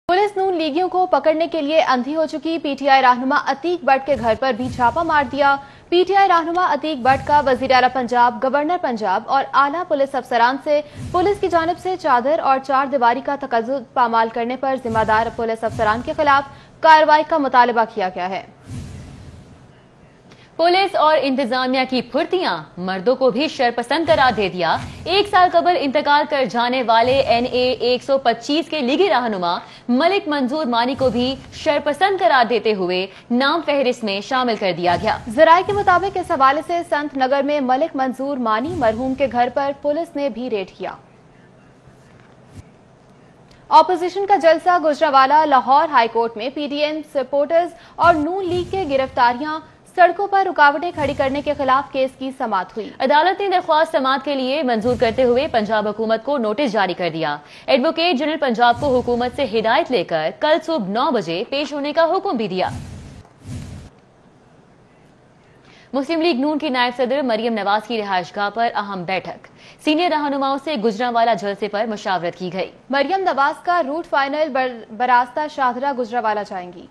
Police नून लीगियों को पकड़ने के लिए अंधी हो चुकी पीटीआई रहनुमा अतीक भट्ट के घर पर भी छापा मार दिया। पीटीआई रहनुमा अतीक भट्ट का वजीर आला पंजाब, गवर्नर पंजाब और आला पुलिस अफसरान से पुलिस की जानिब से चादर और चार दीवारी का तकद्दुस पामाल करने पर जिम्मेदार पुलिस अफसरान के खिलाफ कार्रवाई का मुतालबा किया गया है। पुलिस और इंतजामिया की फुर्तियां मर्दों को भी शरपसंद करार दे दिया। एक साल कबल इंतकाल कर जाने वाले NA 125 के लीगी रहनुमा मलिक मंजूर मानी को भी शरपसंद करार देते हुए नाम फहरिस्त में शामिल कर दिया गया। जराये के मुताबिक इस हवाले से संत नगर में मलिक मंजूर मानी मरहूम के घर पर पुलिस ने भी रेड किया। ऑपोजिशन का जलसा गुजरांवाला लाहौर हाईकोर्ट में PDM सपोर्टर्स और नून लीग के गिरफ्तारियां सड़कों पर रुकावटें खड़ी करने के खिलाफ केस की समाअत हुई। अदालत ने दरख्वास्त समाअत के लिए मंजूर करते हुए पंजाब हुकूमत को नोटिस जारी कर दिया। एडवोकेट जनरल पंजाब को हुकूमत से हिदायत लेकर कल सुबह 9 बजे पेश होने का हुक्म भी दिया। मुस्लिम लीग नून की नायब सदर मरियम नवाज की रिहायशगाह पर अहम बैठक। सीनियर रहनुमाओं से गुजरांवाला जलसे पर मशावरत की गई। मरियम नवाज का रूट फाइनल बरास्ता शाहदरा गुजरांवाला जाएंगी।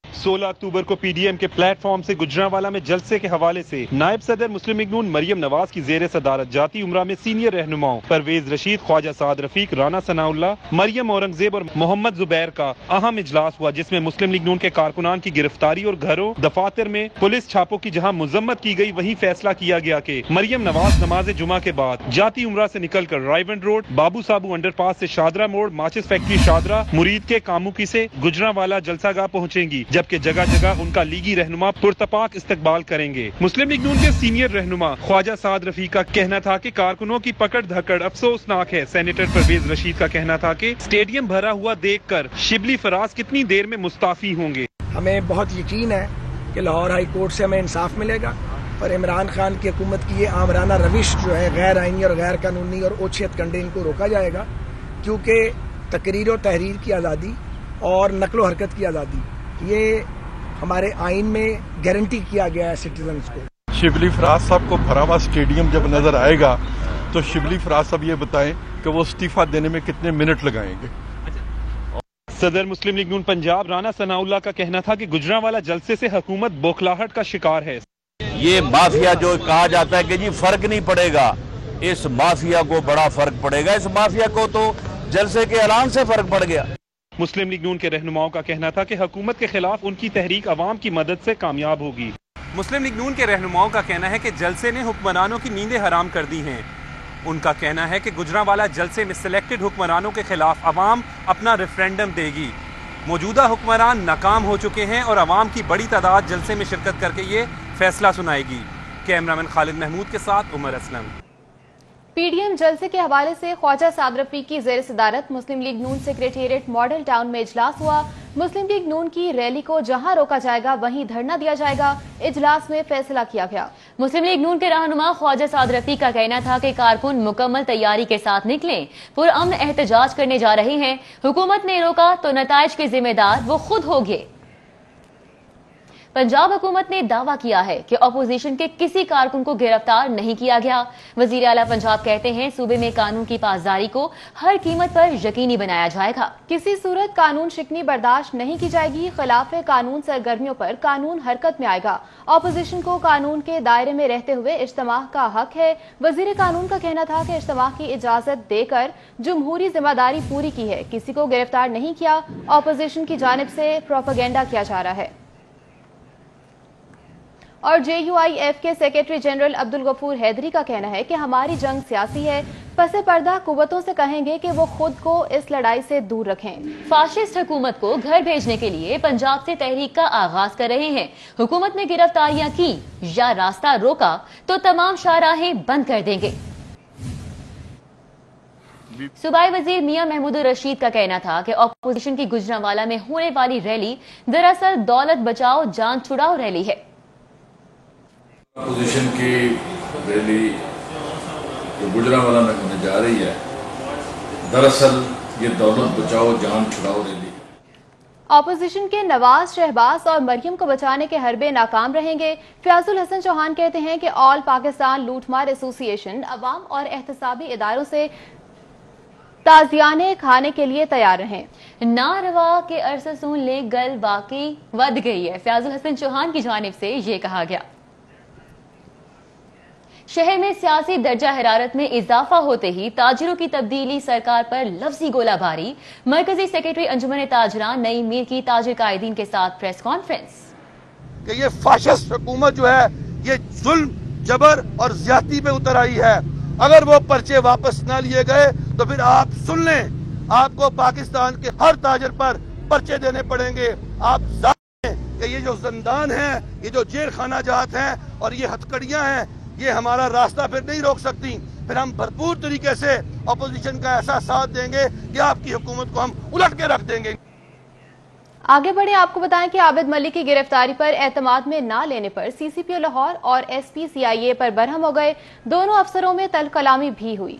16 अक्टूबर को PDM के प्लेटफॉर्म से गुजरांवाला में जलसे के हवाले से नायब सदर मुस्लिम लीग नून मरियम नवाज की जेर सदारत जाती उम्रा में सीनियर रहनुमाओं परवेज रशीद, ख्वाजा साद रफीक, राना सनाउल्लाह, मरियम औरंगजेब और मोहम्मद जुबैर का अहम इजलास हुआ, जिसमें मुस्लिम लीग नून के कारकुनान की गिरफ्तारी और घरों दफातर में पुलिस छापों की जहां मुजम्मत की गई, वहीं फैसला किया गया कि मरियम नवाज नमाज जुमा के बाद जाती उम्रा से निकलकर रायवंड रोड, बाबू साबू अंडरपास से शादरा मोड़, माचिस फैक्ट्री शादरा, मुरीद के कामुकी से गुजरांवाला जलसागाह पहुंचेंगी, जबकि जगह जगह उनका लीगी रहनुमा पुरतपाक इस्तकबाल करेंगे। मुस्लिम लीग नून के सीनियर रहनुमा ख्वाजा साद रफीक का कहना था कि कारकुनों की पकड़ धकड़ अफसोसनाक है। सेनेटर परवेज रशीद का कहना था कि स्टेडियम भरा हुआ देखकर शिबली फराज कितनी देर में मुस्ताफी होंगे। हमें बहुत यकीन है कि लाहौर हाई कोर्ट से हमें इंसाफ मिलेगा और इमरान खान की हुकूमत की ये आमराना रविश जो है गैर आईनी और गैर कानूनी और ओछियत कंडे इनको रोका जाएगा, क्योंकि तकरीर और तहरीर की आज़ादी और नकलो हरकत की आज़ादी ये हमारे आइन में गारंटी किया गया है सिटीजन्स को। शिबली फराज साहब को भरा हुआ स्टेडियम जब नजर आएगा तो शिबली फराज साहब ये बताएं कि वो इस्तीफा देने में कितने मिनट लगाएंगे। सदर मुस्लिम लीग नून पंजाब राना सनाउल्लाह का कहना था कि गुजरांवाला जलसे से हुकूमत बौखलाहट का शिकार है। ये माफिया जो कहा जाता है कि जी फर्क नहीं पड़ेगा, इस माफिया को बड़ा फर्क पड़ेगा। इस माफिया को तो जलसे के ऐलान से फर्क पड़ गया। मुस्लिम लीग नून के रहनुमाओं का कहना था कि हुकूमत के खिलाफ उनकी तहरीक अवाम की मदद से कामयाब होगी। मुस्लिम लीग नून के रहनुमाओं का कहना है कि जलसे ने हुक्मरानों की नींदें हराम कर दी हैं। उनका कहना है कि गुजरांवाला जलसे में सिलेक्टेड हुक्मरानों के खिलाफ अवाम अपना रेफरेंडम देगी। मौजूदा हुक्मरान नाकाम हो चुके हैं और अवाम की बड़ी तादाद जलसे में शिरकत करके ये फैसला सुनाएगी। कैमरामैन खालिद महमूद के साथ उमर असलम। PDM जलसे के हवाले से ख्वाजा साद रफीक की जेर सदारत मुस्लिम लीग नून सेक्रेटेरिएट मॉडल टाउन में इजलास हुआ। मुस्लिम लीग नून की रैली को जहां रोका जाएगा वहीं धरना दिया जाएगा। इजलास में फैसला किया गया। मुस्लिम लीग नून के रहनुमा ख्वाजा साद रफीक का कहना था कि कारकुन मुकम्मल तैयारी के साथ निकले, पुरअमन एहतजाज करने जा रहे हैं। हुकूमत ने रोका तो नताइज के जिम्मेदार वो खुद होंगे। पंजाब हुकूमत ने दावा किया है कि अपोजिशन के किसी कारकुन को गिरफ्तार नहीं किया गया। वजीर आला पंजाब कहते हैं सूबे में कानून की पासदारी को हर कीमत पर यकीनी बनाया जाएगा। किसी सूरत कानून शिकनी बर्दाश्त नहीं की जाएगी। खिलाफ कानून सरगर्मियों पर कानून हरकत में आएगा। अपोजिशन को कानून के दायरे में रहते हुए इज्तिमा का हक है। वजीर कानून का कहना था कि इज्तिमा की इजाजत देकर जमहूरी जिम्मेदारी पूरी की है, किसी को गिरफ्तार नहीं किया। अपोजिशन की जानिब से प्रोपेगेंडा किया जा रहा है। और JUIF के सेक्रेटरी जनरल अब्दुल गफूर हैदरी का कहना है कि हमारी जंग सियासी है। पसे पर्दा कुव्वतों से कहेंगे कि वो खुद को इस लड़ाई से दूर रखें। फाशिस्ट हुकूमत को घर भेजने के लिए पंजाब से तहरीक का आगाज कर रहे हैं। हुकूमत ने गिरफ्तारियां की या रास्ता रोका तो तमाम शाहराहें बंद कर देंगे। सूबाई वजीर मियां महमूद रशीद का कहना था कि अपोजिशन की गुजरांवाला में होने वाली रैली दरअसल दौलत बचाओ जान छुड़ाओ रैली है। अपोजिशन की रैली जो गुजरांवाला में होने जा रही है, दरअसल ये दौलत बचाओ जान छुड़ाओ रैली। अपोजिशन के नवाज, शहबाज और मरियम को बचाने के हरबे नाकाम रहेंगे। फयाजुल हसन चौहान कहते हैं कि ऑल पाकिस्तान लूटमार एसोसिएशन अवाम और एहतसाबी इदारों से ताजियाने खाने के लिए तैयार रहें। नारवा के अरसे सुन ले गल बाकी वध गई है। फयाजुल हसन चौहान की जानिब से ये कहा गया। शहर में सियासी दर्जा हरारत में इजाफा होते ही ताजिरों की तब्दीली सरकार पर लफ्जी गोलाबारी। मरकजी सेक्रेटरी अंजुमन ताजरान नई मीर की ताजिर कायदीन के साथ प्रेस कॉन्फ्रेंस। कि ये फाशिस्ट हुकूमत जो है ये जुल्म, जबर और ज्यादती पे उतर आई है। अगर वो पर्चे वापस न लिए गए तो फिर आप सुन लें, आपको पाकिस्तान के हर ताजिर पर पर्चे देने पड़ेंगे। आप जानें कि ये जो जिंदान है, ये जो जेल खाना जात हैं और ये हथकड़ियां हैं, ये हमारा रास्ता फिर नहीं रोक सकती। फिर हम भरपूर तरीके से अपोजिशन का ऐसा साथ देंगे कि आपकी हुकूमत को हम उलट के रख देंगे। आगे बढ़े, आपको बताएं कि आबिद मलिक की गिरफ्तारी पर एतमाद में ना लेने पर CCPO लाहौर और SP CIA पर बरहम हो गए। दोनों अफसरों में तल्ख कलामी भी हुई।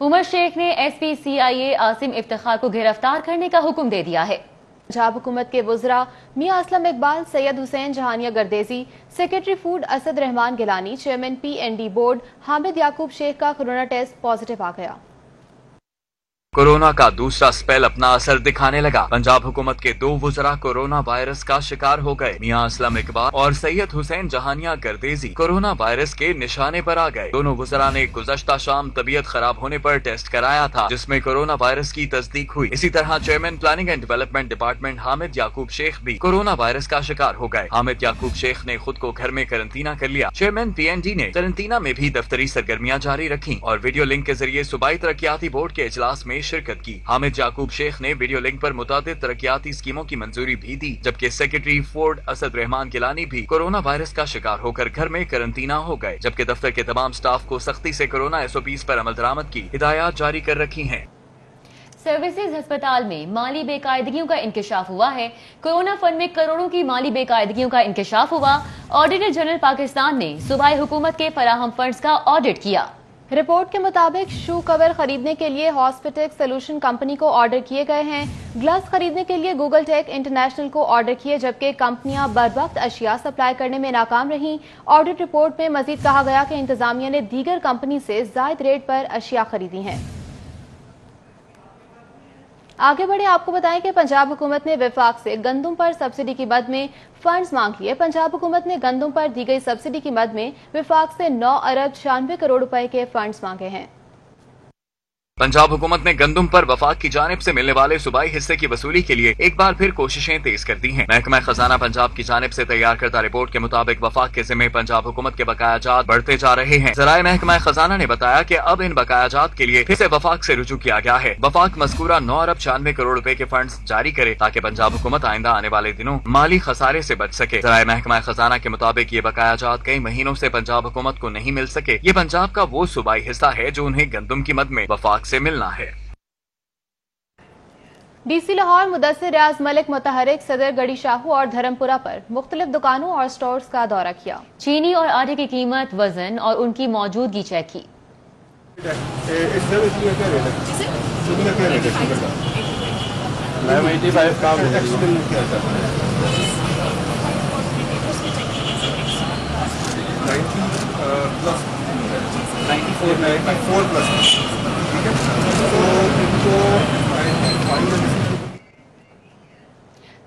उमर शेख ने SP CIA आसिम इफ्तिखार को गिरफ्तार करने का हुक्म दे दिया है। पंजाब हुकूमत के वुज़रा मियां Aslam Iqbal, Syed Hussain Jahania Gardezi, secretary food Asad Rehman Gilani, chairman PND board Hamid Yaqoob Sheikh का कोरोना टेस्ट पॉजिटिव आ गया। कोरोना का दूसरा स्पेल अपना असर दिखाने लगा। पंजाब हुकूमत के 2 वुज़रा कोरोना वायरस का शिकार हो गए। मियां असलम इकबाल और सैयद हुसैन जहानिया गर्देजी कोरोना वायरस के निशाने पर आ गए। दोनों वुज़रा ने गुज़श्ता शाम तबीयत खराब होने पर टेस्ट कराया था, जिसमें कोरोना वायरस की तस्दीक हुई। इसी तरह chairman planning and development department Hamid Yaqoob Sheikh भी कोरोना वायरस का शिकार हो गए। हामिद याकूब शेख ने खुद को घर में करंतना कर लिया। चेयरमैन PND ने करंतना में भी दफ्तरी सरगर्मियां जारी रखी और वीडियो लिंक के जरिए सूबाई तरक्याती बोर्ड के इजलास में शिरकत की। हामिद याकूब शेख ने वीडियो लिंक पर मुतादिद तरक्याती स्कीमों की मंजूरी भी दी, जबकि सेक्रेटरी फूड असद रहमान गिलानी भी कोरोना वायरस का शिकार होकर घर में करंतना हो गए, जबकि दफ्तर के तमाम स्टाफ को सख्ती से कोरोना SOPs पर अमल दरामद की हिदायत जारी कर रखी हैं। सर्विसेज अस्पताल में माली बेकायदगियों का इंकशाफ हुआ है। कोरोना फंड में करोड़ों की माली बेकायदगियों का इंकशाफ हुआ। ऑडिटर जनरल पाकिस्तान ने सूबाई हुकूमत के फराहम फंड्स का ऑडिट किया। रिपोर्ट के मुताबिक शू कवर खरीदने के लिए हॉस्पिटेक्स सोल्यूशन कंपनी को ऑर्डर किए गए हैं। ग्लव्स खरीदने के लिए गूगल टेक इंटरनेशनल को ऑर्डर किए, जबकि कंपनियां बरवक्त अशिया सप्लाई करने में नाकाम रहीं। ऑडिट रिपोर्ट में मजीद कहा गया कि इंतजामिया ने दीगर कंपनी से जायद रेट पर अशिया खरीदी हैं। आगे बढ़े, आपको बताएं कि पंजाब हुकूमत ने विफाक से गंदम पर सब्सिडी की मद में फंड्स मांग लिए। पंजाब हुकूमत ने गंदम पर दी गई सब्सिडी की मद में विफाक से 9 अरब 96 करोड़ रुपए के फंड्स मांगे हैं। पंजाब हुकूमत ने गंदम पर वफाक की जानिब से मिलने वाले सूबाई हिस्से की वसूली के लिए एक बार फिर कोशिशें तेज कर दी हैं। महकमा खजाना पंजाब की जानिब से तैयार करदा रिपोर्ट के मुताबिक वफाक के जिम्मे पंजाब हुकूमत के बकायाजात बढ़ते जा रहे हैं। ज़राए महकमा खजाना ने बताया कि अब इन बकायाजात के लिए फिर से वफाक से रुजू किया गया है। वफाक मज़कूरा 9 अरब 96 करोड़ रुपए के फंड जारी करे ताकि पंजाब हुकूमत आइंदा आने वाले दिनों माली खसारे से बच सके। ज़राए महकमा खजाना के मुताबिक ये बकायाजात कई महीनों से पंजाब हुकूमत को नहीं मिल सके। ये पंजाब का वो सूबाई हिस्सा है जो उन्हें गंदम की मद में वफाक से मिलना है। DC लाहौर मुदस्सिर रियाज मलिक मुतहरिक सदर गढ़ी शाहू और धर्मपुरा पर मुख्तलिफ दुकानों और स्टोर्स का दौरा किया। चीनी और आटे की कीमत, वजन और उनकी मौजूदगी चेक की।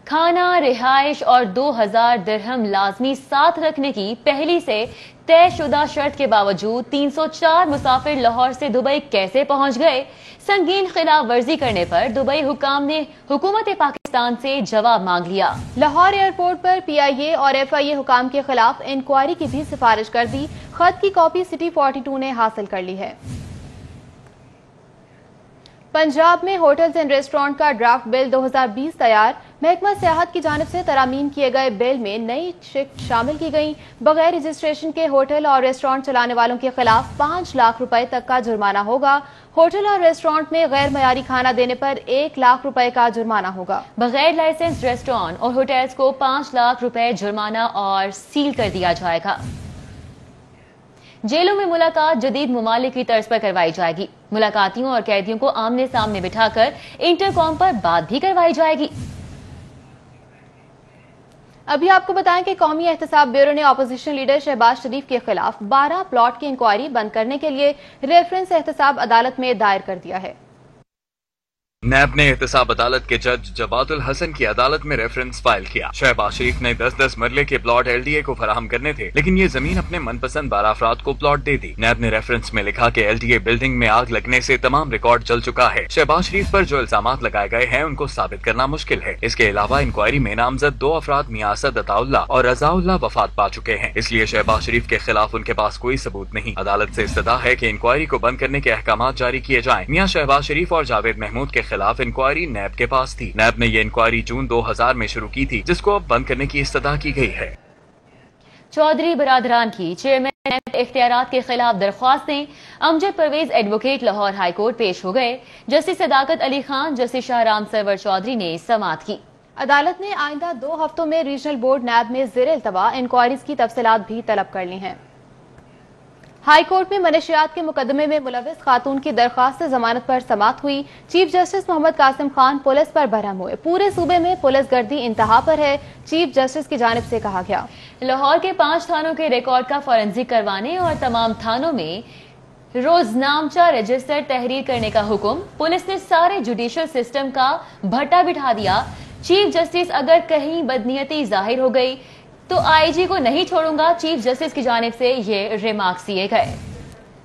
खाना, रिहाइश और 2000 दिरहम लाजमी साथ रखने की पहली से तयशुदा शर्त के बावजूद 304 मुसाफिर लाहौर से दुबई कैसे पहुंच गए? संगीन खिलाफ वर्जी करने पर दुबई हुकाम ने हुकूमत पाकिस्तान से जवाब मांग लिया। लाहौर एयरपोर्ट पर PIA और FIA हुकाम के खिलाफ इंक्वायरी की भी सिफारिश कर दी। खत की कॉपी सिटी 42 ने हासिल कर ली है। पंजाब में होटल्स एंड रेस्टोरेंट का ड्राफ्ट बिल 2020 तैयार। महकमा सियाहत की जानिब से तरामीम किए गए बिल में नई शिफ्ट शामिल की गई। बगैर रजिस्ट्रेशन के होटल और रेस्टोरेंट चलाने वालों के खिलाफ 5 लाख रुपए तक का जुर्माना होगा। होटल और रेस्टोरेंट में गैर मयारी खाना देने पर 1 लाख रुपए का जुर्माना होगा। बगैर लाइसेंस रेस्टोरेंट और होटल्स को 5 लाख रुपए जुर्माना और सील कर दिया जाएगा। जेलों में मुलाकात जदीद ममालिक की तर्ज पर करवाई जाएगी। मुलाकातियों और कैदियों को आमने सामने बिठाकर इंटरकॉम पर बात भी करवाई जाएगी। अभी आपको बताएं कि कौमी एहतसाब ब्यूरो ने अपोजिशन लीडर शहबाज शरीफ के खिलाफ 12 प्लॉट की इंक्वायरी बंद करने के लिए रेफरेंस एहतसाब अदालत में दायर कर दिया है। नैब ने एहतसाब अदालत के जज जवादुल हसन की अदालत में रेफरेंस फाइल किया। शहबाज शरीफ ने 10-10 मरले के प्लॉट LDA को फराहम करने थे, लेकिन ये जमीन अपने मनपसंद 12 अफराद को प्लॉट दे दी। नैब ने रेफरेंस में लिखा कि LDA बिल्डिंग में आग लगने से तमाम रिकॉर्ड जल चुका है। शहबाज शरीफ पर जो इल्जामात लगाए गए हैं उनको साबित करना मुश्किल है। इसके अलावा इंक्वायरी में नामजद 2 अफराद मियां असद अताउल्ला और रजाउल्ला वफात पा चुके हैं, इसलिए शहबाज शरीफ के खिलाफ उनके पास कोई सबूत नहीं। अदालत से इस्तदा है कि इंक्वायरी को बंद करने के अहकामात जारी किए जाएं। मियां शहबाज शरीफ और जावेद महमूद के खिलाफ इंक्वायरी नैब के पास थी। नैब ने ये इंक्वायरी जून 2000 में शुरू की थी, जिसको अब बंद करने की इस्तदा की गई है। चौधरी बरादरान की चेयरमैन नैब इख्तियारात के खिलाफ दरख्वास्तें Amjad Pervez advocate Lahore high court पेश हो गए। जस्टिस सदाकत अली खान, जस्टिस शाहराम सरवर चौधरी ने समाअत की। अदालत ने आइंदा 2 हफ्तों में रीजनल बोर्ड नैब में ज़ेर इल्तवा इंक्वायरीज की तफसीलात भी तलब कर ली हैं। हाई कोर्ट में मनशियात के मुकदमे में मुलविस खातून की दरख्वास्त से जमानत पर समाअत हुई। Chief justice Mohammad Qasim Khan police पर बरहम हुए। पूरे सूबे में पुलिस गर्दी इंतहा पर है, चीफ जस्टिस की जानिब से कहा गया। लाहौर के 5 थानों के रिकॉर्ड का फॉरेंसिक करवाने और तमाम थानों में रोजनामचा रजिस्टर तहरीर करने का हुक्म। पुलिस ने सारे जुडिशियल सिस्टम का भट्टा बिठा दिया। चीफ जस्टिस अगर कहीं बदनीयती जाहिर हो गई तो IG को नहीं छोड़ूंगा, चीफ जस्टिस की जानिब से ये रिमार्क्स दिए गए।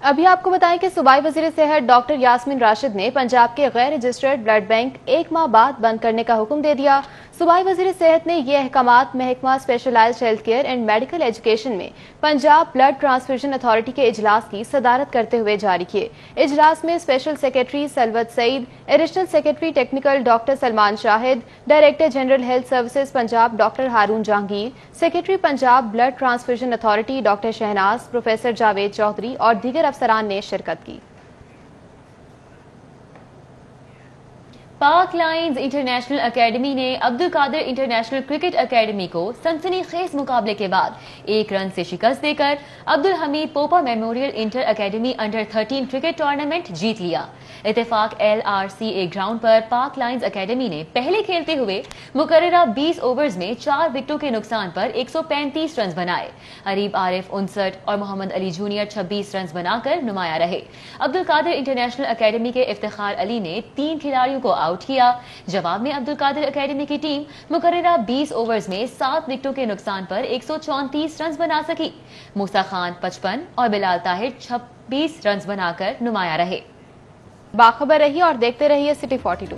अभी आपको बताएं कि सूबाई वजीर सेहत डॉक्टर यास्मीन राशिद ने पंजाब के गैर रजिस्टर्ड ब्लड बैंक 1 माह बाद बंद करने का हुक्म दे दिया। सूबाई वजीर सेहत ने ये अहकामात महकमा specialised health care and medical education में पंजाब ब्लड ट्रांसफ्यूजन अथॉरिटी के इजलास की सदारत करते हुए जारी किए। इजलास में special secretary Salwat Saeed, additional secretary technical doctor Salman Shahid, director general health services Punjab doctor Haroon Jahangir, secretary Punjab blood transfusion authority doctor Shahnaz, professor Javed Chaudhry और दीगर अफसरान ने शिरकत की। पाक लायंस इंटरनेशनल एकेडमी ने Abdul Qadir international cricket academy को सनसनीखेज मुकाबले के बाद 1 रन से शिकस्त देकर Abdul Hameed Popa memorial inter academy under 13 cricket tournament जीत लिया। इत्तेफाक LRCA ग्राउंड पर पाक लायंस एकेडमी ने पहले खेलते हुए मुकर्ररा 20 ओवर्स में 4 विकेटों के नुकसान पर 135 रन बनाए। हरीब आरिफ 59 और मोहम्मद अली जूनियर 26 रन बनाकर नुमाया रहे। अब्दुल कादिर इंटरनेशनल एकेडमी के इफ्तिखार अली ने 3 खिलाड़ियों को आउट किया। जवाब में अब्दुल कादिर एकेडमी की टीम मुकर्ररा 20 ओवर्स में 7 विकेटों के नुकसान पर 134 रन बना सकी। मूसा खान 55 और बिलाल ताहिर 26 रन बनाकर नुमाया रहे। बाखबर रहिए और देखते रहिए सिटी 42।